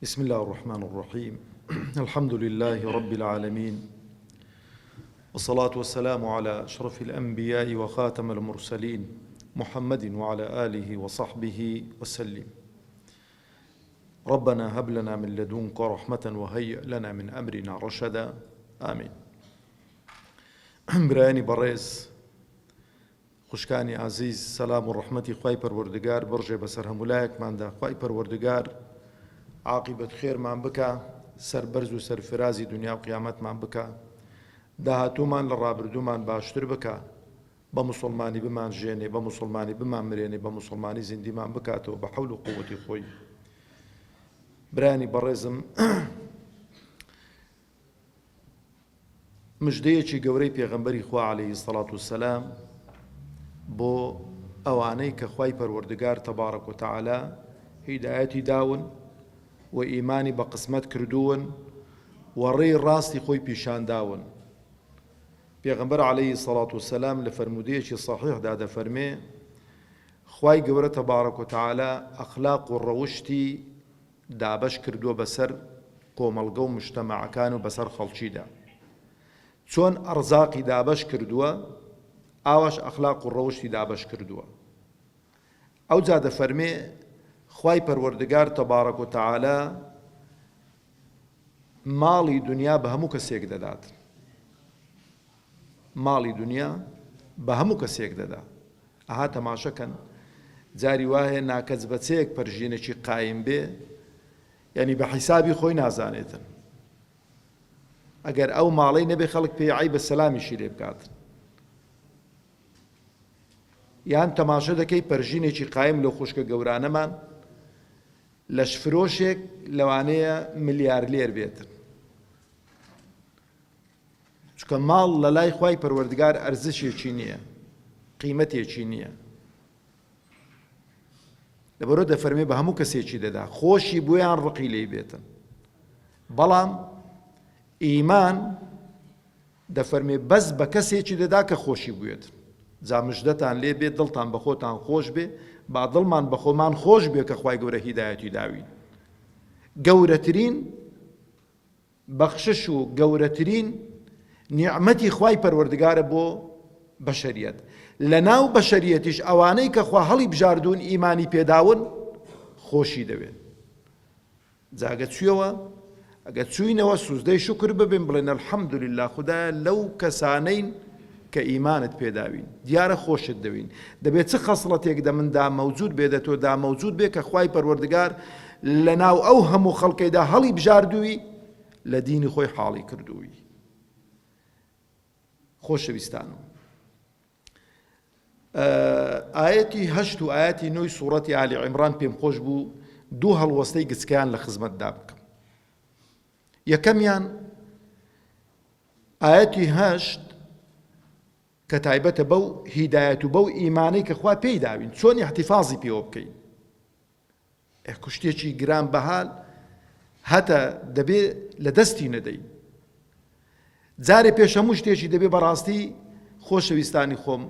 بسم الله الرحمن الرحيم. الحمد لله رب العالمين، والصلاة والسلام على أشرف الأنبياء وخاتم المرسلين محمد وعلى آله وصحبه وسلم. ربنا هب لنا من لدنك رحمة وهيئ لنا من أمرنا رشدا. آمين. برایانی بەڕێز، خوشکانی عزیز، سلام و ڕەحمەتی خوای پەروەردگار بڕژێ بەسەر هەمولایەکماندا. خوای پەروەردگار عاقبەت خێرمان بکە، سەربەرز و سەرفرازی دنیا و قیامەتمان بکە، داهاتوومان لە ڕابردوومان باشتر بکە، بە موسڵمانی بمان ژێنێ، بە موسڵمانی بمان مرێنێ، بە موسڵمانی زیندیمان بکاتەوە بە حەول و قووەتی خۆی. برایانی بەڕێزم، مژدەیەکی گەورەی پێغەمبەری خوا عەلەیهی سەڵات وسەلام بۆ ئەوانەی کە خوای پەروەردگار تەبارەک و تەعالا هیدایەتی داون و ئیمانی بە قسمەت کردوون و ڕێی ڕاستی خۆی پیشان داون. پێغەمبەر عەلەیهی سەڵات وسەلام لە فەرمودەیەکی سەحیحدا دەفەرمێ خوای گەورە تەبارەک و تەعالا ئەخلاق و ڕەوشتی دابەش کردووە بەسەر کۆمەڵگە و مجتەمەعەکان و بەسەر خەڵکیدا. چۆن ئەرزاقی دابەش کردووە، ئاواش ئەخلاق و ڕەوشتی دابەش کردووە. ئەوجا دەفەرمێ خوای پەروەردگار تەبارەک و تەعالا ماڵی دنیا بە هەموو کەسێک دەدات. ماڵی دنیا بە هەموو کەسێک دەدا. ئەها تەماشەکەن، جاری وایە ناکەس بەچەیەک پەرژینێکی قایم بێ، یعنی بە حیسابی خۆی نازانێتن. ئەگەر ئەو ماڵەی نەبێ خەڵک پێی عەیبە سەلامیشی لێ بکاتن. یان تەماشە دەکەی پەرژینێکی قایم لە خوشکە گەورانەمان لەش فرۆشێک لەوانەیە ملیارلێر بێتن. چکە ماڵ لە لای خوای پەروەردگار ئەرزشێکی نییە، قیمەتێکی نییە. لەبەرەوە دەفەرمێ بە هەموو کەسێکی دەدا، خۆشی بۆیان ڕقی لێی بێتن. بەڵام ئیمان دەفەرمێ بەس بە کەسێکی دەدا کە خۆشی بوێتن. جا مژدەتان لێ بێت، دڵتان بە خۆتان خۆش بێ، با دڵمان بە خۆمان خۆش بێ کە خوای گەورە هیدایەتی داوین. گەورەترین بەخشش و گەورەترین نیعمەتی خوای پەروەردگارە بۆ بەشەریەت. لە ناو بەشەریەتیش ئەوانەی کە خوا هەڵی بژاردوون ئیمانی پێداون خۆشی دەوێن. جاگە چوویەوە، ئەگە چووینەوە سوزدەی شکر ببین، بڵێن ئەلحەمدولله خودایە لەو کەسانەین کە ئیمانت پێداوین، دیارە خۆشت دەوین. دەبێت چه خەسڵەتێک دەمندا مەوجود بێ، دەتۆ دا مەوجود بێ کە خوای پەروەردگار لە ناو ئەو هەموو خەڵکەیدا هەڵی بژاردووی، لە دینی خۆی حاڵی کردووی. خۆشەویستانم، ئاەتی 8 و ئاەتی 9 سوورەتی ئالی عیمران پێم خۆش بوو دوو هەڵوەستەی گچکیان لە خزمەتدا بکەم. یەکەمیان ئاەتی 8 کە تایبەتە بەو هیدایەت و بەو ئیمانەی کە خوا پێی داوین، چۆن احتیفاظی پێوە بکەین. کوشتێکی گران بەهال هەتە دەبێ لە دەستی نەدەین. جارێ پێش هەموو شتێکی دەبێ بەڕاستی خۆشەویستانی خۆم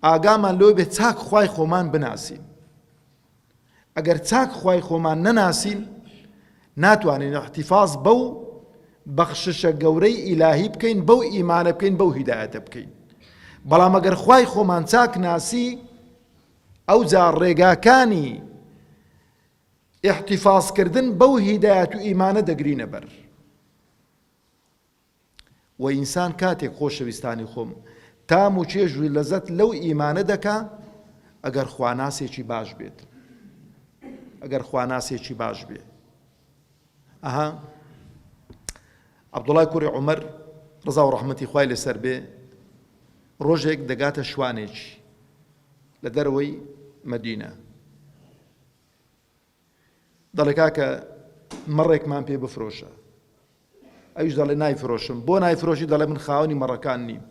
ئاگامان لەوە بێت چاک خوای خۆمان بناسین. ئەگەر چاک خوای خۆمان نەناسین، ناتوانین احتیفاظ بەو بەخششە گەورەی ئیلاهی بکەین، بەو ئیمانە بکەین، بەو هیدایەتە بکەین. بەڵام ئەگەر خوای خۆمان چاک ناسی، ئەو جا ڕێگاکانی احتیفاظکردن بەو هیدایەت و ئیمانە دەگرینە بەر. و ئینسان کاتێک خۆشەویستانی خۆم تام و چێژ و لەزەت لەو ئیمانە دەکا ئەگەر خواناسێکی باش بێت. ئەگەر خواناسێکی باش بێ. ئەها عەبدوڵای کوڕی عومەر ڕزا و ڕەحمەتی خوای لەسەر بێ، ڕۆژێک دەگاتە شوانێکی لە دەرەوەی مەدینە. دەڵێ کاکە مەڕێکمان پێ بفرۆشە. ئەویش دەڵێ نایفرۆشم. بۆ نایفرۆشی؟ دەڵێ من خاوەنی مەڕەکان نیم،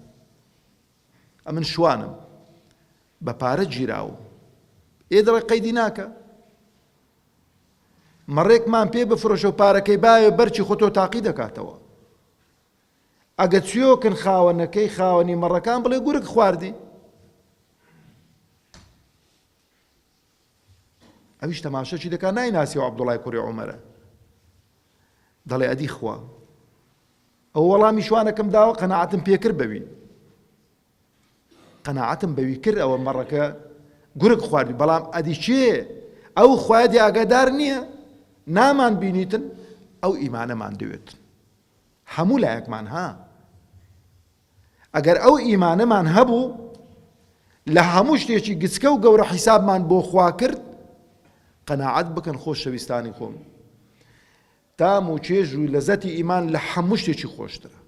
ئەمن شوانم، بە پارە گیراوم. دەڵێ قەیدی ناکە، مەڕێکمان پێ بفرۆشە و پارەکەی باوێ بەرچی خۆتۆ تاقی دەکاتەوە. ئەگە چیۆکن خاوەنەکەی خاوەنی مەڕەکان بڵێ گورگ خواردی. ئەویش تەماشەی دەکا، نایناسیەوە عەبدوڵای کوڕی عومەرە. دەڵێ ئەدی خوا ئەو وەڵامی شوانەکەم داوە قەناعەتم پێکرد بەوی قەناعەتم بەوی کرد ئەوە مەڕەکە گورگ خواردی بەڵام ئەدی چێ ئەو خوادی ئاگادار نییە نامان بینیتن ئەو ئیمانەمان دەوێت هەموو لایەکمان ها ئەگەر ئەو ئیمانەمان هەبوو لە هەموو شتێکی گچکە و گەورە حیسابمان بۆ خوا کرد قەناعەت بکەن خۆشەویستانی خۆم تام و چێژ و لەزەتی ئیمان لە هەموو شتێکی خۆشترە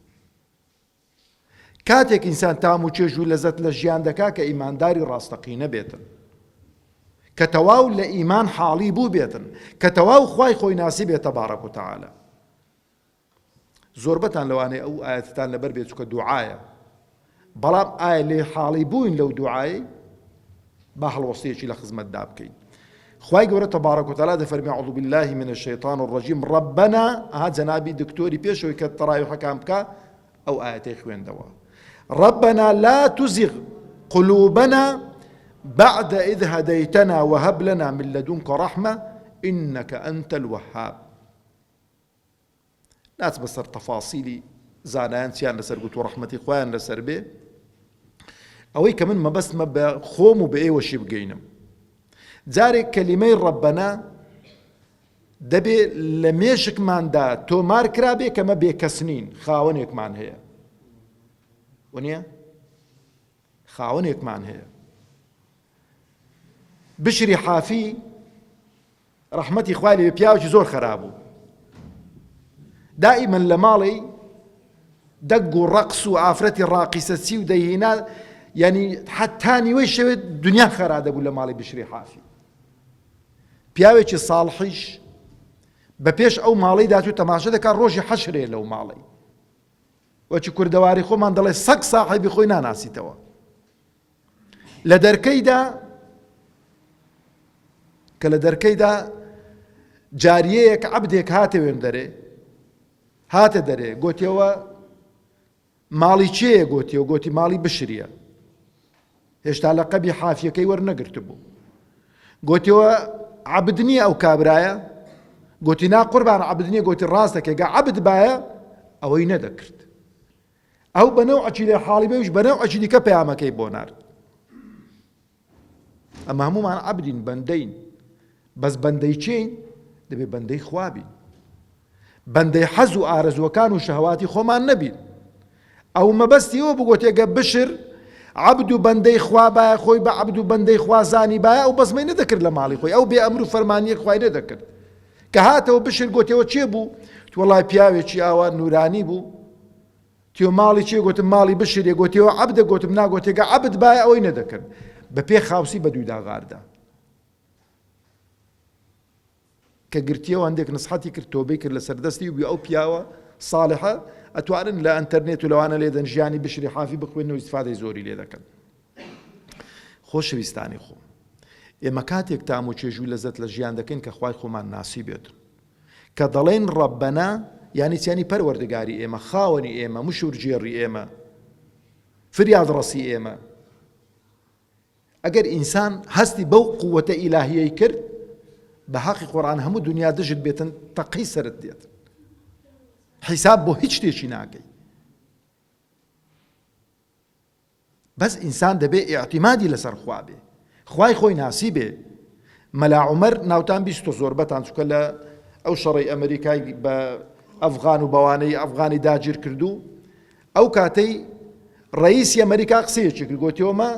کاتێک ئینسان تام و چێژ و لەزەت لە ژیان دەکا کە ئیمانداری ڕاستەقینە بێتن کە تەواو لە ئیمان حاڵی بوو بێتن کە تەواو خوای خۆی ناسی بێت تەبارەک و تەعالە زۆربەتان لەوانەیە ئەو ئاەتتان لەبەر بێت چکە دوعایە بەڵام ئایا لێ حاڵی بووین لەو دوعایە با هەڵوەستەیەکی لە خزمەتدا بکەین خوای گەورە تەبارەک و تەعالە دەفەرمێ أعوذ بالله من الشيطان الرجيم ربنا ها جەنابی دکتۆری پێشەوەی کە تەڕاویحەکان بکە ئەو ئاەتەی خوێندەوە ربنا لا تزغ قلوبنا بعد إذ هديتنا وهب لنا من لدنك رحمة إنك أنت الوهاب ناس بسر تفاصيلي زانان سيان لسر قلت ورحمتي خوان لسر بي أوي كمان ما بس ما بخوم وبأي وشي بقينم جاري كلمة ربنا دبي لميشك مان دا تو مار كرابي كما بيكسنين خاونيك مان هي ونيا خاونيك مان هي بشری حافی رحمەتی خوای لێ پیاوێکی زۆر خراپبوو دائما لە ماڵی دەگ و ڕەقس و ئافرەتی ڕاقیسەچی و دەیهێنا یعنی حتا نیوەی شەوێت دنیا خەرا دەبوو لە ماڵی بشری حافی پیاوێکی ساڵحیش بە پێش ئەو ماڵەی داچوو تەماشە دەکات ڕۆژی حەشرێ لەو ماڵی وەچی کوردەواری خۆمان دەڵێ سەگ ساحیبی خۆی ناناسیتەوە لە دەرکەیدا کە لە دەرکەیدا جاریەیەک عەبدێک هاتەوێن دەرێ هاتە دەرێ گوتیەوە ماڵی چێیە گوتیەوە گوتی ماڵی بشریە هێشتا لە قەبی حافیەکەی وەرنەگرت بوو گوتیەوە عەبد نییە ئەو کابرایە گوتی نا قوربان عەبد نییە گوتی ڕاستەکە گە عەبد بایە ئەوەی نەدەکرد ئەو بەنەوعەکی لێ حاڵی بێویش بەنەوعەکی دیکە پەیامەکەی بۆ نارد ئەمە هەموومان عەبدین بەندەین بەس بەندەی چین دەبێ بەندەی خوابین بەندەی حەز و ئارەزوەکان و شەهواتی خۆمان نەبین ئەو مەبەستیەوە بگوتێگە بشر عەبد و بەندەی خوا بایە خۆی بە عەبد و بەندەی خوا زانی بایە ئەو بەزمەی نەدەکرد لە ماڵی خۆی ئەو بێ ئەمر و فەرمانیەک خوای نەدەکرد کە هاتەوە بشر گوتەوە چێ بوو وەڵای پیاوێکی ئاوا نورانی بوو تیۆ ماڵی چێ گوتم ماڵی بشرێ گوتەوە عەبدە گوتم ناگوتێگە عەبد بایە ئەوەی نەدەکرد بە پێ خاوسی بە دووی داغاردا کە گرتیەوە هەندێک نسحەتی کرد تۆبەی کرد لە سەردەستی و ئەو پیاوە ساڵحە ئەتوانن لە ئەنتەرنێت و لەوانە لێدەن ژیانی بشری حافی بخوێنەوە ئیستیفادەی زۆری لێ دەکەن خۆشەویستانی خۆم ئێمە کاتێک تام و چێژ و لەزەت لە ژیان دەکەین کە خوای خۆمان ناسی بێت کە دەڵێن ڕەبەنا یعنی چیانی پەروەردگاری ئێمە خاوەنی ئێمە مشورجێڕی ئێمە فریاد ڕەسی ئێمە ئەگەر ئینسان هەستی بەو قووەتە ئیلاهیەی کرد بە حەقی قورئان هەموو دنیا دژت بێتن تەقی سەرت دێت حیساب بۆ هیچ شتێکی ناکەی بەس ئینسان دەبێ ئیعتیمادی لەسەر خوا بێ خوای خۆی ناسی بێ مەلا عومەر ناوتان بیست و زۆربەتان چکە لە ئەو شەڕی ئەمریکای بە ئەفغان و بەوانەی ئەفغانی داگیر کردو ئەو کاتەی ڕئیسی ئەمریکا قسەیەکی کرد گوتیەوە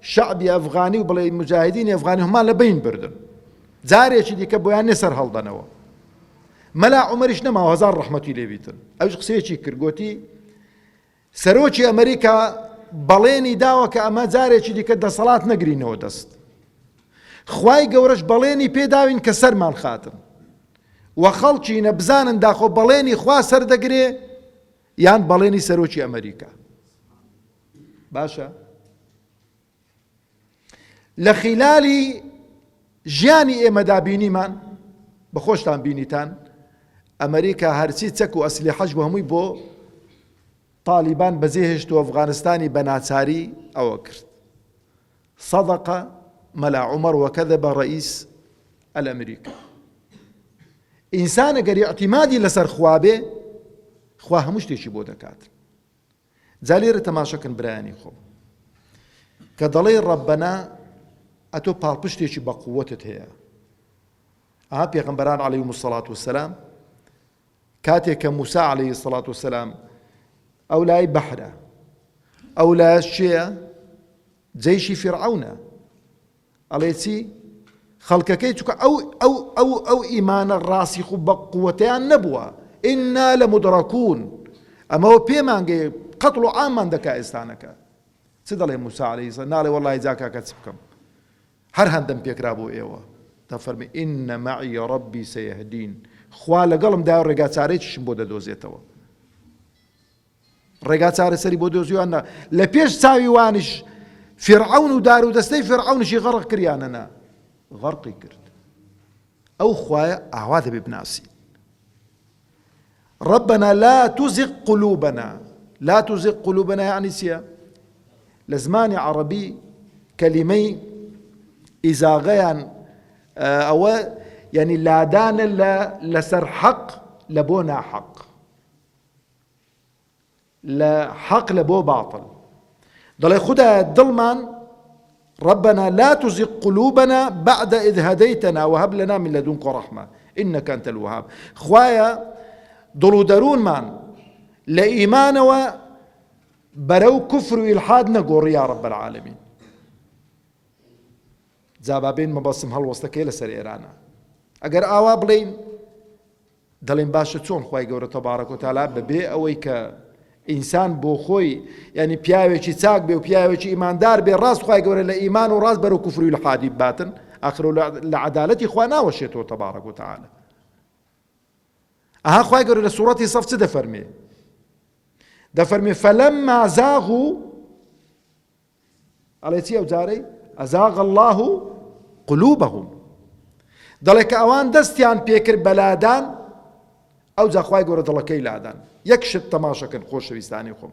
شعبی ئەفغانی و بڵێ مجاهدینی ئەفغانی هەمان لە بین بردن جارێکی دیکە بۆیان نێسەر هەڵدەنەوە مەلا عومەریش نەماوە هەزار ڕەحمەتی لێبیتن ئەوش قسەیەکی کرد گوتی سەرۆکی ئەمریکا بەڵێنی داوە کە ئەمە جارێکی دیکە دەسەڵات نەگرینەوە دەست خوای گەورەش بەڵێنی پێداوین کە سەرمان خاتن و خەڵکی نەبزانن داخۆ بەڵێنی خوا سەردەگرێ یان بەڵێنی سەرۆکی ئەمریکا باشە لە خیلالی ژیانی ئێمەدا بینیمان بەخۆشتان بینیتان ئەمریکا هەرچی چەک و ئەسلحەش بۆ هەمووی بۆ طالیبان بەجێهێشت و ئەفغانستانی بە ناچاری ئەوە کرد صدق مەلا عومەر وەکەذەبە ڕئیس ئەلئەمریکا ئینسان ئەگەری ئەعتیمادی لەسەر خوا بێ، خوا هەموو شتێکی بۆ دەکات. جا لێرە تەماشەکن برایانی خۆ کە دەڵێ ڕەبەنا ئەتۆ پاڵپشتێکی بە قووەتت هەیە. ئەها پێغەمبەران عەلەیهیمو السەڵات وەسەلام کاتێک کە موسا عەلەیهی السەڵات وەسەلام ئەو لای بەحرە، ئەو لایەش چێیە؟ جەیشی فیرعەونە. ئەڵێ چی؟ خەڵکەکەی چونکە ئەو ئیمانە ڕاسیخ و بە قووەتیان نەبووە. ئیننا لەمودڕەکوون، ئەمەوە پێمانگەی قەتڵ و عاممان دەکا ئێستانەکە. چ دەڵێ موسا عەلەیهی سەلام؟ ناڵێ وەڵڵی جا کاکە چ بکەم، هەر هەندەم پێکرا بۆ ئێوە. دەفەرمێ ئینە مەعی ڕەبی سەیەهدین، خوا لەگەڵم دا و ڕێگا چارەیەکیشم بۆ دەدۆزێتەوە. ڕێگا چارەسەری بۆ دۆزیوانە لە پێش چاوی وانش فیرعەون و دار و دەستەی فیرعەونشی غەرق کریانەنا، غەرقی کرد. ئەو خوایە ئاوا دەبێ بناسی. ربنا لا تزغ قلوبنا، لا تزغ قلوبنا يعني چییە؟ لە زمانی عەرەبی کەلیمەی ئیزاغەیان ئەوە یعنی لادانە لەسەر حەق لە بۆ ناحەق، لە حەق لە بۆ باطل. دەڵێ خودایە دڵمان ربنا لا تزغ قلوبنا بعد إذ هديتنا وهب لنا من لدنك رحمة إنك أنت الوهاب. خوايا دڵ و دەروونمان لە ئیمانەوە بەرەو کوفر و ئیلحاد نەگۆڕی یا رب العالمین. جا با بێن مەبەستم هەڵوەستەکەی لەسەر ئێرانە. ئەگەر ئاوا بڵێین دەڵێن باشە چۆن خوای گەورە تەبارەک و تەعالا بەبێ ئەوەی کە ئینسان بۆ خۆی یعنی پیاوێکی چاک بێ و پیاوێکی ئیماندار بێ، ڕاست خوای گەورە لە ئیمان و ڕاست بەرەو کوفر و ئیلحادی باتن، ئاخر لە عەدالەتی خوا ناوەشێتەوە تەبارەک و تەعالا. ئەها خوای گەورە لە سوورەتی سەف چ دەفەرمێ؟ دەفەرمێ فەلەمما زاغوا، ئەڵێ چی ئەو جارەی؟ ئەزاغ الله قلوبهم. دەڵێ کە ئەوان دەستیان پێکرد بە لادان، ئەو جا خوای گەورە دڵەکەی لادان. یەک شت تەماشەکەن خۆشەویستانی خۆم،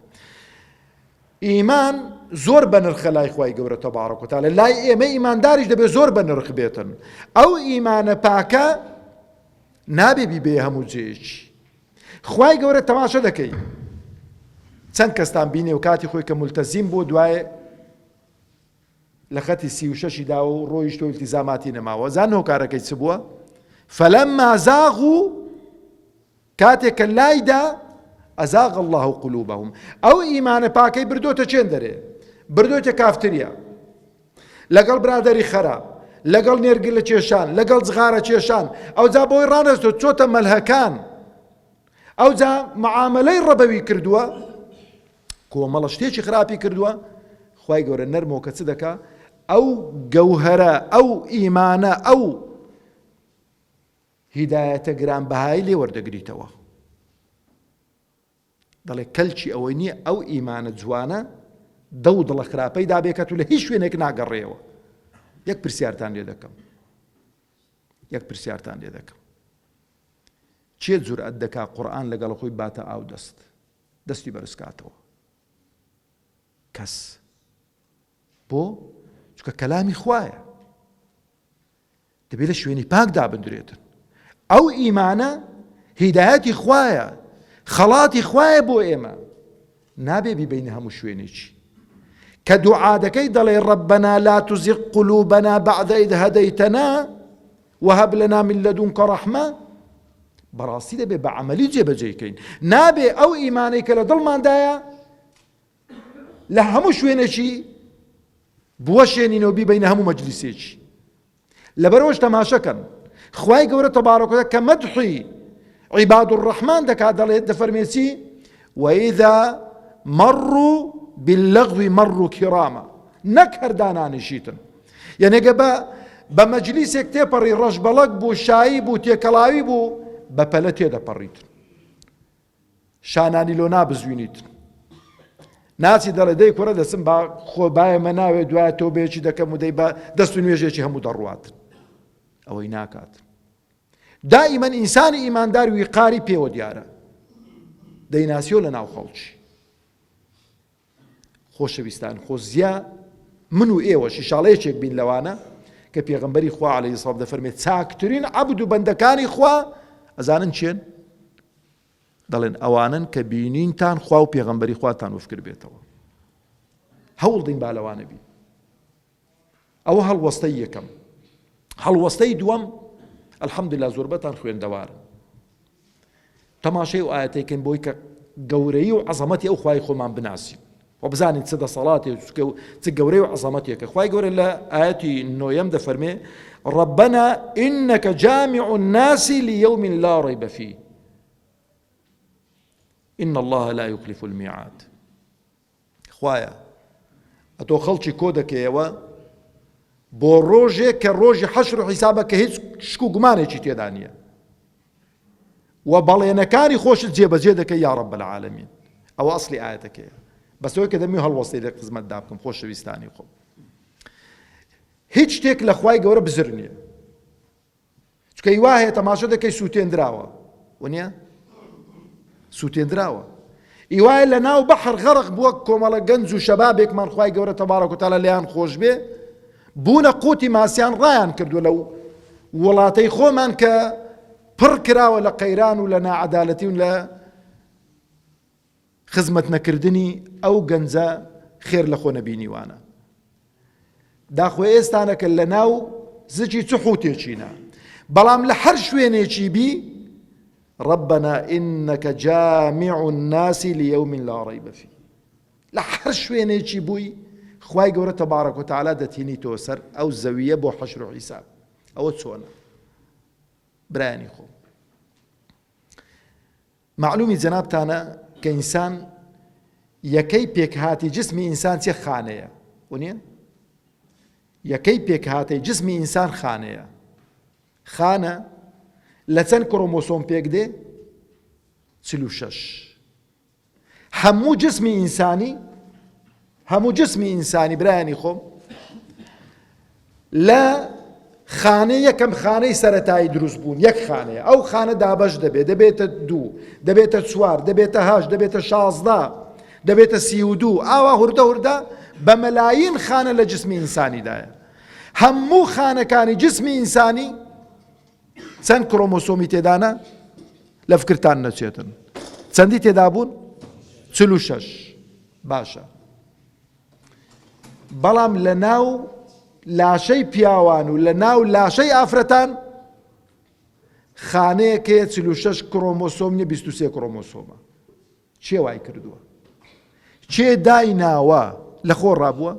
ئیمان زۆر بە نرخە لای خوای گەورە تەبارەک و تەعالا، لای ئێمە ئیمانداریش دەبێت زۆر بە نرخ بێتن. ئەو ئیمانە پاکە نابێ بیبێ هەموو جێیەکی. خوای گەورە تەماشە دەکەی چەند کەستان بینێ و کاتی خۆی کە مولتەزیم بۆ دوایە لە خەتی 36 داوە و ڕۆیشتۆ ئیلتیزاماتی نەماوە. زان هۆکارەکەی چ بووە؟ فەلەمما زاغوا، کاتێک کە لایدا ئەزاغ الله قلوبهم، ئەو ئیمانە پاکەی بردۆتە چێن دەرێ؟ بردۆتە کافتریا، لەگەڵ برادەری خەراب، لەگەڵ نێرگی لە کێشان، لەگەڵ جغارە کێشان. ئەو جا بۆی ڕانەستۆ چۆتە مەلهەکان، ئەو جا معاملەی ڕەبەوی کردووە، کۆمەڵە شتێکی خراپی کردووە. خوای گەورە نەرمەوە کە چ دەکا؟ ئەو گەوهەرە، ئەو ئیمانە، ئەو هیدایەتە گرانبەهای لێ وەردەگریتەوە. دەڵێ کەلکی ئەوەی نییە ئەو ئیمانە جوانە دەو دڵە خراپەی دابێکەت و لە هیچ شوێنێک ناگەڕێەوە. یەک پرسیارتان لێ دەکەم، یەک پرسیارتان لێ دەکەم، چێ جورئەت دەکا قورئان لەگەڵ خۆی باتە ئاو دەستی بەرزکاتەوە؟ کەس. بۆ؟ چونکە کەلامی خوایە، دەبێت لە شوێنی پاک دابدرێتن. ئەو ئیمانە هیدایەتی خوایە، خەڵاتی خوایە بۆ ئێمە، نابێ بیبینە هەموو شوێنێکی. کە دوعا دەکەی دەڵێ ڕەبەنا لا تزغ قلوبنا بعد إذ هديتنا وهب لنا من لدنك رحمة، بەڕاستی دەبێ بە عەمەلی جێبەجێکەین. نابێ ئەو ئیمانەی کە لە دڵماندایە لە هەموو شوێنێکی بوەشێنینەوە بیبینە هەموو مەجلیسێکی. لەبەرەوەش تەماشەکەن خوای گەورە تەبارەک و تەعالا کە مەدحی عیباد الرحمن دەکات دەڵێت دەفەرمێتی وإذا مروا باللغو مروا كراما، نەک هەردانانیشیتن. یعنی ئەگە بە مەجلیسێک تێپەڕی ڕەشبەڵەک بوو، شایی بوو، تێکەڵاوی بوو، بە پەلە تێدەپەڕیتن، شانانی لۆ نابزوینیتن. ناچی دەڵێ دەی کوڕە دەسم با خۆ بایە مە ناوێ دوایە تۆ بێکی دەکەم و دەی بە دەست و نوێژێکی هەموو دەڕواتن. ئەوەی ناکات. دائیمەن ئینسانی ئیماندار ویقاری پێوە دیارە، دەیناسیۆ لە ناو خەڵکی. خۆشەویستان، خۆزیە من و ئێوەش ئیشاڵەیەکێک بین لەوانە کە پێغەمبەری خوا عەلەیهی سەڵام دەفەرمێت چاکترین عەبد و بەندەکانی خوا ئەزانن چێن؟ دەڵێن ئەوانن کە بینینتان خوا و پێغەمبەری خواتان وفکر بێتەوە. هەوڵ دەین با لەوانە بین. ئەوە هەڵوەستەی یەکەم. هەڵوەستەی دووەم، ئەلحەمدوللا زۆربەتان خوێندەوارن. تەماشای و ئاەتێکن بۆی کە گەورەی و عەزەمەتی ئەو خوای خۆمان بناسین و بزانین چ دەسەڵاتێ چ گەورەی و عەزەمەتێکە. خوای گەورە لە ئاەتی نۆیەم دەفەرمێ ربنا إنك جامع الناس ليوم لا ريب فيه إن الله لا يخلف الميعاد. خوایا ئەتۆ خەڵکی کۆ دەکەیەوە بۆ ڕۆژێک کە ڕۆژی حەشر و حیسابە کە هیچ شک و گومانێکی تێدا نییە و بەڵێنەکانی خۆشت جێبەجێ دەکەی یا رب العالمین. ئەوە ئەسڵی ئاەتەکەیە. بەسەوەی کە دەمی هەڵوەستەی لە خزمەتدا بکەم خۆشەویستانی خۆم. هیچ شتێک لە خوای گەورە بزر نییە. چکە هیوا هەیە تەماشا دەکەی سووتێنراوە وانە؟ سووتێنراوە. ئیوایە لە ناو بەحر غەرق بووە کۆمەڵە گەنج و شەبابێکمان خوای گەورە تەبارەک و تەعالا لێیان خۆش بێ، بوونە قوتی ماسیان ڕایان کردووە لەو وڵاتەی خۆمان کە پڕ کراوە لە قەیران و لە نائەدالەتی و لە خزمەت نەکردنی ئەو گەنجە خێر لە خۆ نەبینیوانە. داخوێ ئێستانەکە لە ناو زجی چ حوتێکینە، بەڵام لە هەر شوێنێکی بی ربنا إنك جامع الناس ليوم لا ريب فيه. لە هەر شوێنێکی بووی خوای گەورە تەبارەک و تەعالا دەتینی تۆ سەر ئەو زەویە بۆ حەشر و حیساب. ئەوە چۆنە؟ برایانی خۆ معلومی جەنابتانە کە ئینسان یەکەی پێکهاتی جسمی ئینسان چێ؟ خانەیە وانە؟ یەکەی پێکهاتەی جسمی ئینسان خانەیە. خانە لە چەند کڕۆمۆسۆم پێک دێ؟ 46. هەموو جسمی ئینسانی برایانی خۆم لە خانەی یەکەم خانەی سەرەتایی دروست بوون یەک خانەیە. ئەو خانە دابەش دەبێت، دەبێتە 2، دەبێتە 4، دەبێتە 8، دەبێتە 16، دەبێتە 32. ئاوا هوردە هوردە بە مەلاین خانە لە جسمی ئینسانیدایە. هەموو خانەکانی جسمی ئینسانی چەند کڕۆمۆسۆمی تێدانە؟ لە فکرتان نەچێتن. چەندی تێدا بوون؟ 46. باشە. بەڵام لە ناو لاشەی پیاوان و لە ناو لاشەی ئافرەتان خانەیەکەیە 46 کڕۆمۆسۆم نیە، 23 کڕۆمۆسۆمە. چێ وای کردووە؟ چێ دایناوە لە خۆ ڕابووە؟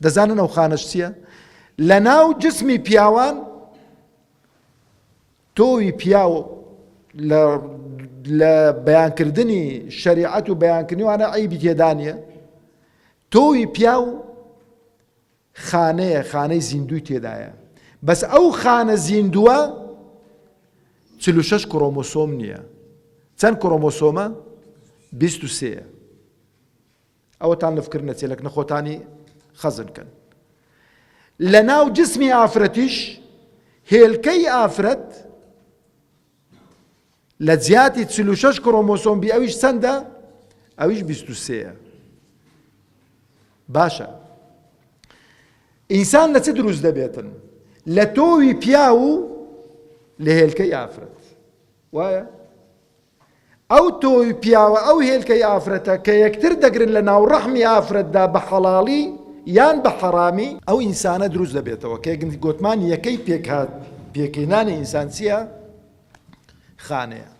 دەزانن ئەو خانەش چییە؟ لە ناو جسمی پیاوان تۆوی پیاو لە بەیانکردنی شەریعەت و بەیانکردنی وانە عەیبی تێدا نیە. تۆوی پیاو خانەیە، خانەی زیندوی تێدایە، بەس ئەو خانە زیندووە 46 کڕۆمۆسۆم نییە. چەند کڕۆمۆسۆمە؟ 23. ئەوەتان لە فکر نەچێت، لەکنە خۆتانی خەزنکەن. لە ناو جسمی ئافرەتیش هێلکەی ئافرەت لە جیاتی 46 کڕۆمۆسۆم بی ئەویش چەندە؟ ئەویش 23. باشە. ئینسان لە چ دروست دەبێتن؟ لە تۆوی پیا و لە هێلکەی ئافرەت. وایە؟ ئەو تۆوی پیاوە ئەو هێلکەی ئافرەتە کە یەکتر دەگرن لە ناو ڕەحمی ئافرەتدا بە حەڵاڵی یان بە حەرامی، ئەو ئینسانە دروست دەبێتەوە کە گوتمان یەکەی پێکهێنانی ئینسان چییە؟ خانەیە.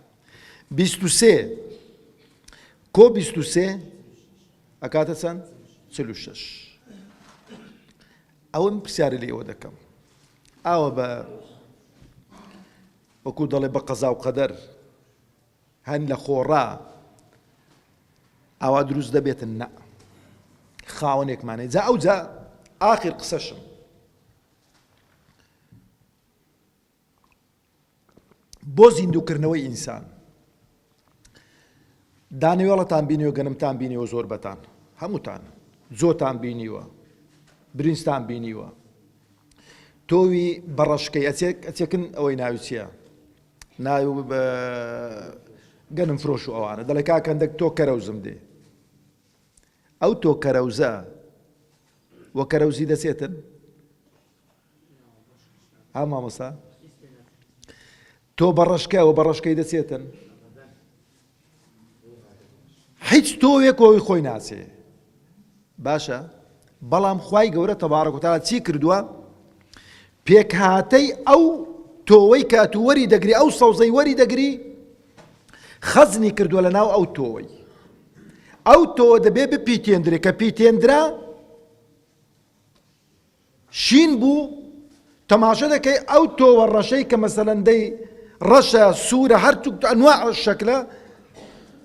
23 کۆ 23 ئەکاتە چەند؟ 46. ئەوم پرسیاری لێوە دەکەم، ئاوە بە وەکو دەڵێ بە قەزا و قەدەر هەن لە خۆڕا ئاوا دروست دەبێتن؟ نە، خاوەنێکمانێ. جا ئەو جا ئاخر قسەشم بۆ زیندووکردنەوەی ئینسان. دانیوێڵەتان بینیوە، گەنمتان بینیوە، زۆربەتان هەمووتان زۆتان بینیوە، برنجتان بینیوە. تۆوی بەڕەشکەی ئەچێکن ئەوەی ناوی چییە؟ ناوی بە گەنم فرۆش و ئەوانە دەڵێ کاکەندەک تۆ کەرەوزم دێ. ئەو تۆ کەرەوزە وە کەرەوزی دەچێتن؟ ها مامۆستا؟ تۆ بەڕەشکەوە بەڕەشکەی دەچێتن هیچ تۆوێکەوەی خۆی ناچێ باشە بەڵام خوای گەورە تەبارەک و تەعالا چی کردووە پێکهاتەی ئەو تۆوەی کە تو وەری دەگری ئەو سەوزەی وەری دەگری خەزنی کردووە لە ناو ئەو تۆوەی ئەو تۆوە دەبێ بپیتێندرێ کە پیتێندرا شین بوو تەماشە دەکەی ئەو تۆوە ڕەشەی کە مەسەلەن دەی ڕەشە سوورە هەر ئەنواع شەکلە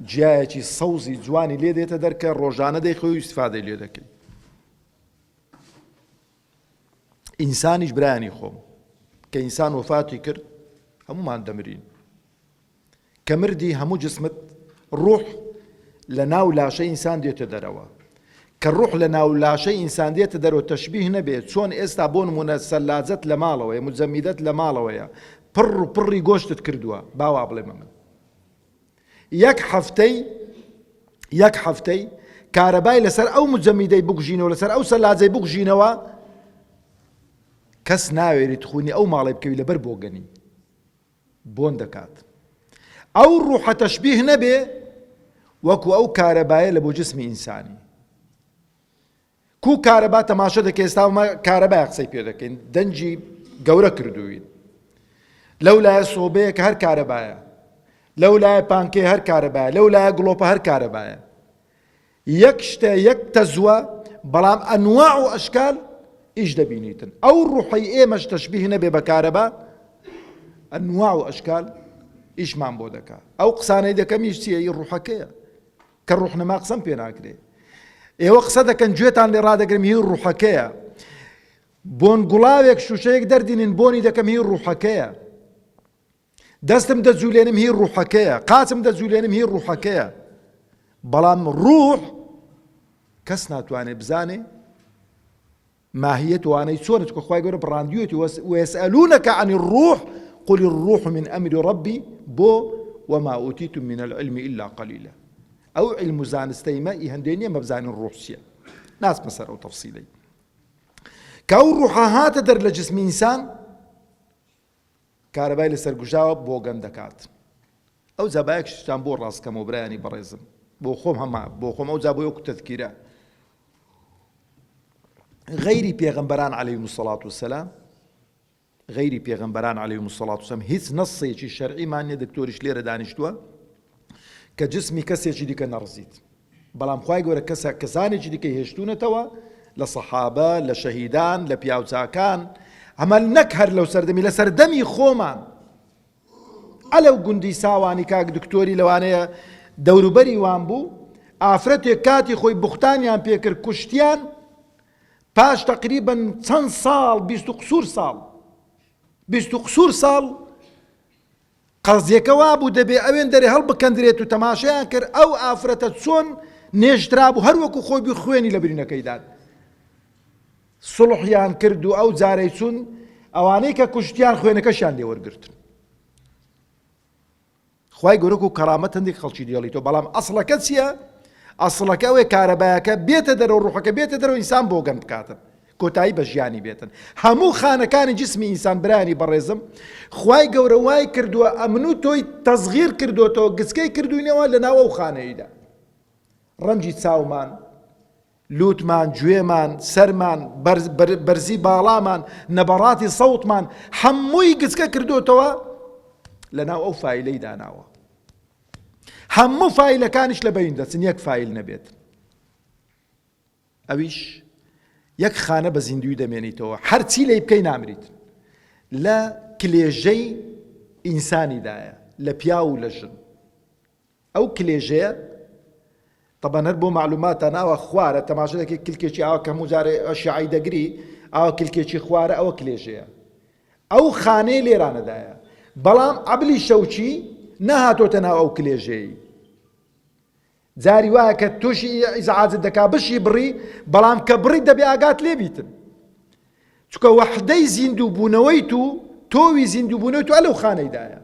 جیایەکی سەوزی جوانی لێ دێتە دەرکە ڕۆژانە دەی خۆی ئیستیفادەی لێ دەکەی ئینسانیش برایانی خۆم کە ئینسان وەفاتی کرد هەمومان دەمرین کە مردی هەموو جسمت ڕوح لە ناو لاشەی ئینسان دێتە دەرەوە کە ڕوح لە ناو لاشەی ئینسان دێتە دەرەوە تەشبیه نەبێت چۆن ئێستا بۆ نمونە سەلاجەت لە ماڵەوەیە مجەمیدەت لە ماڵەوەیە پڕ و پڕی گۆشتت کردووە باوا بڵێمە من یەک هەفتەی کارەبای لەسەر ئەو مجەمیدەی بکوژینەوە لەسەر ئەو سەلاجەی بکوژینەوە کەس ناوێری تخونی ئەو ماڵی بکەوی لەبەر بۆ گەنی بۆن دەکات ئەو ڕوحە تەشبیه نەبێ وەکو ئەو کارەبایە لە بۆ جسمی ئینسانی کو کارەبا تەماشە دەکەی ئێستا کارەبای قسەی پێ دەکەین دەنجی گەورە کردووین لەو لایە سۆبەیە کە هەر کارەبایە لەو لایە پانکێ هەر کارەبایە لەو لایە گڵۆپە هەر کارەبایە یەک شتە یەک تەزوە بەڵام ئەنواع و ئەشکال ئیش دەبینیتن ئەو ڕوحەی ئێمەش تەشبیه نەبێ بە کارەبا ئەنواع و ئەشکال ئیشمان بۆ دەکات ئەو قسانەی دەکەمیش چییە ئی ڕوحەکەیە کە ڕوح نەما قسەم پێ ناکرێ ئێوە قسە دەکەن گوێتان لێ ڕادەگرم هی ڕوحەکەیە بۆن گوڵاوێک شوشەیەک دەردینین بۆنی دەکەم هی ڕوحەکەیە دەستم دەجوولێنم هی ڕوحەکەیە قاچم دەجوولێنم هی ڕوحەکەیە بەڵام ڕوح کەس ناتوانێت بزانێ ماهیەت وانەی چۆنت کە خوای گەورە بڕاندوێتی ويسألونك عن الروح قل الروح من أمر ربي بۆ وما أوتيتم من العلم إلا قليلا ئەو علم و زانستەیمە ئی هەندێک نییە مەبزانین ڕوح چییە ناچمە سەر ئەو تەفسیلەی کە ئەو ڕوحە هاتە دەر لە جسمی ئینسان کارەبای لەسەر گوژاوە بۆ گەن دەکات ئەو زەبایەک شتان بۆ ڕاستکەمەوە برایانی بەڕێزم بۆ خۆم هەما بۆ خۆم ئەو زابۆ وەکو تەذکیرە غەیری پێغەمبەران عەلەیهیمو السەڵات وەسەلام غەیری پێغەمبەران عەلەیهیمو السەڵات وەسەلام هیچ نەسێکی شەرعیمان نییە دکتۆریش لێرە دانیشتووە کە جسمی کەسێکی دیکە نەڕزیت بەڵام خوای گەورە کەسانێکی دیکە هێشتوونەتەوە لە سەحابە لە شەهیدان لە پیاوچاکان ئەمە نەک هەر لەو سەردەمی لە سەردەمی خۆمان ئەلەو گوندی ساوانی کاک دکتۆری لەوانەیە دەوروبەری وان بوو ئافرەتێک کاتی خۆی بوختانیان پێکرد کوشتیان پاش تقریبەن چەند ساڵ 20 قسوور ساڵ قەزیەکە وا بوو دەبێ ئەوێن دەرێ هەڵبکەندرێت و تەماشایان کرد ئەو ئافرەتە چۆن نێژدرا بوو هەروەکو خۆی بخوێنی لە برینەکەیدان سڵحیان کرد و ئەو جارەی چوون ئەوانەی کە کوشتیان خوێنەکەشیان لێوەرگرتن خوای گەورە و کەرامەت هەندێک خەڵکی دێڵیتەوە بەڵام ئەسڵەکە چییە ئەسڵەکە ئەوەیە کارەبایەکە بێتە دەرەوە ڕوحەکە بێتە دەرەوە ئینسان بۆ گەن بکاتن کۆتایی بە ژیانی بێتن هەموو خانەکانی جسمی ئینسان برانی بەڕێزم خوای گەورە وای کردووە ئەمن و تۆی تەزغیر کردوتەوە گچکەی کردوینەوە لە ناو ئەو خانەیەدا ڕەنجی چاومان لوتمان گوێمان سەرمان بەرزی باڵامان نەبەڕاتی سەوتمان هەمووی گچکە کردوتەوە لە ناو ئەو فایلەی داناوە هەموو فایلەکانیش لە بەین دەچن یەک فایل نەبێت ئەویش یەک خانە بە زیندوی دەمێنیتەوە هەرچی لێی بکەی نامریت لە کلێژەی ئینسانیدایە لە پیا و لە ژن ئەو کلێژەیە طبعا هەر بۆ معلوماتە ناوە خوارە تەماشا دەکەی کلکێکی ئاوە کە هەموو جارێ شیعی دەگری ئاوە کلکێکی خوارە ئەوە کلێژەیە ئەو خانەی لێرانەدایە بەڵام عەبلی شەوچی نەهاتۆتە ناو ئەو کلێژەیە جاری وایە کە تووشی ئیزعاجت دەکا بشی بڕی بەڵام کە بڕی دەبێ ئاگات لێبیتن چونکە وەحدەی زیندوو بوونەوەی تو تۆوی زیندوو بوونەوەی تو ئەلەو خانەیدایە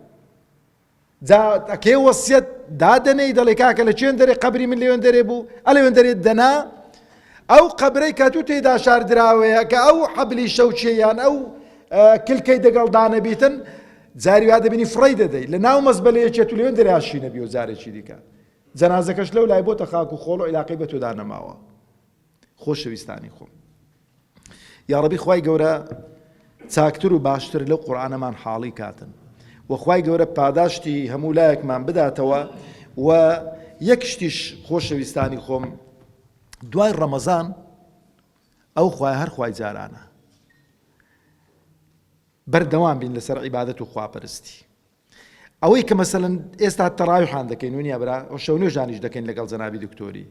جا ئەکێ وەسیەت دادەنەی دەڵێ کاکە لە چێن دەرێ قەبری من لێوێن دەرێ بوو ئەلێوێن دەرێت دەنا ئەو قەبرەی کە تو تێدا شاردراوەیە کە ئەو حەبلی شەوچیەیان ئەو کلکەی دەگەڵدانە بیتن جاری وا دەبینی فڕی دەدەی لە ناو مەزبەلەیەکێت و لێوێن دەریاشی نەبی و جارێکی دیکە جەنازەکەش لەو لای بۆتە خاک و خۆڵ و عیلاقەی بە تۆدا نەماوە. خۆشەویستانی خۆم، یا ڕەبی خوای گەورە چاکتر و باشتر لەو قورئانەمان حاڵی کاتن و خوای گەورە پاداشتی هەموو لایەکمان بداتەوە. و یەک شتیش خۆشەویستانی خۆم، دوای ڕەمەزان ئەو خوای هەر خوای جارانە بەردەوام بین لەسەر عیبادەت و خواپەرستی. ئەوەی کە مەسەلەن ئێستا تەڕاویحان دەکەین ونیا برا شەو نوێژانیش دەکەین لەگەڵ جەنابی دکتۆری،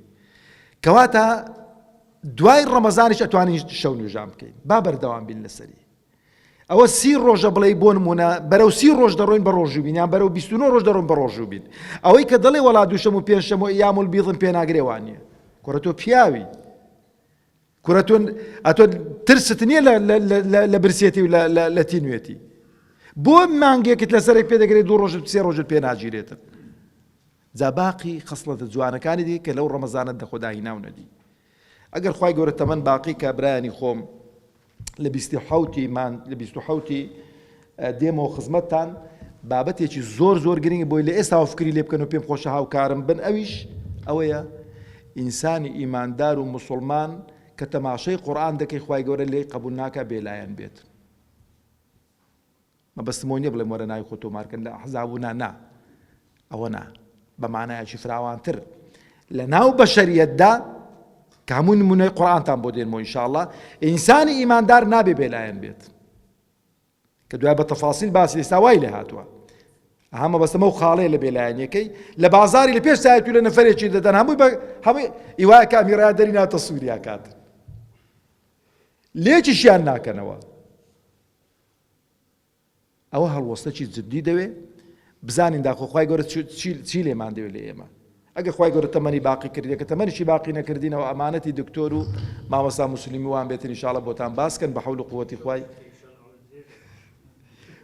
کەواتە دوای ڕەمەزانیش ئەتوانین شەو نوێژان بکەین، با بەردەوام بین لەسەری. ئەوە 30 ڕۆژە بڵێ بۆ نمونە بەرەو 30 ڕۆژ دەڕۆین بە ڕۆژوبین یان بەرەو 29 ڕۆژ دەڕۆین بە ڕۆژوبین. ئەوەی کە دەڵێ وەڵا دووشەم و پێنجشەم و ئەیام البیضن پێ ناگرێوان نییە. کوڕە تۆ پیاوی، کوڕە تۆ ترست نییە لە برسێتی و لە تینوێتی، بۆ مانگێکت لەسەرێک پێ دەگرێت 2 ڕۆژت 3 ڕۆژت پێ ناگیرێتن. جا باقی خەسڵەتە جوانەکانی دی کە لەو ڕەمەزانت دەخۆداهی ناو نەدی. ئەگەر خوای گەورە تەمەن باقی کە برایانی خۆم لە 27 دێمەوە خزمەتتان بابەتێکی زۆر گرنگی بۆی لە ئێستا فکری لێ بکەن و پێم خۆشە هاوکارم بن. ئەویش ئەوەیە ئینسانی ئیماندار و موسڵمان کە تەماشای قورئان دەکەی خوای گەورە لێی قبول ناکە بێلایەن بێت. مەبەستمەوە نییە بڵێم وەرە ناوی خۆ تۆمارکەن لە ئەحزابوونا نا، ئەوە نا، بە مانایەکی فراوانتر لە ناو بەشەریەتدا کە هەموو نمونەی قورئانتان بۆ دێنمەوە ئینشاءڵڵا. ئینسانی ئیماندار نابێ بێلایەن بێت کە دوای بە تەفاسیل باسی ئێستا وای لێ هاتووە. هەمە بەستەمە و خاڵەیە لە بێلایەنیەکەی لە بازاری لە پێش سایەت و لە نەفەرێکی دەدەن هەمووی ئیوایە کامیرایە دەری ناتە سووریا کاتن لێکیشیان ناکەنەوە. ئەوە هەڵوەستەکی جددی دەوێ بزانین داخۆ خوای گەورە چی لێمان دەوێت لە ئێمە. ئەگە خوای گەورە تەمەنی باقی کردی کە تەمەنیشی باقی نەکردینەوە ئەمانەتی دکتۆر و مامۆستا موسلیمی وان بێتن ئینشاءڵڵا بۆتان باسکەن بە حەول و قووەتی خوای.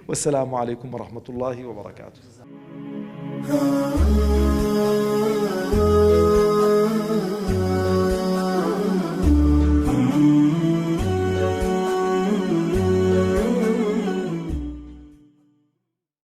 والسلام عليكم ورحمة الله وبركاته.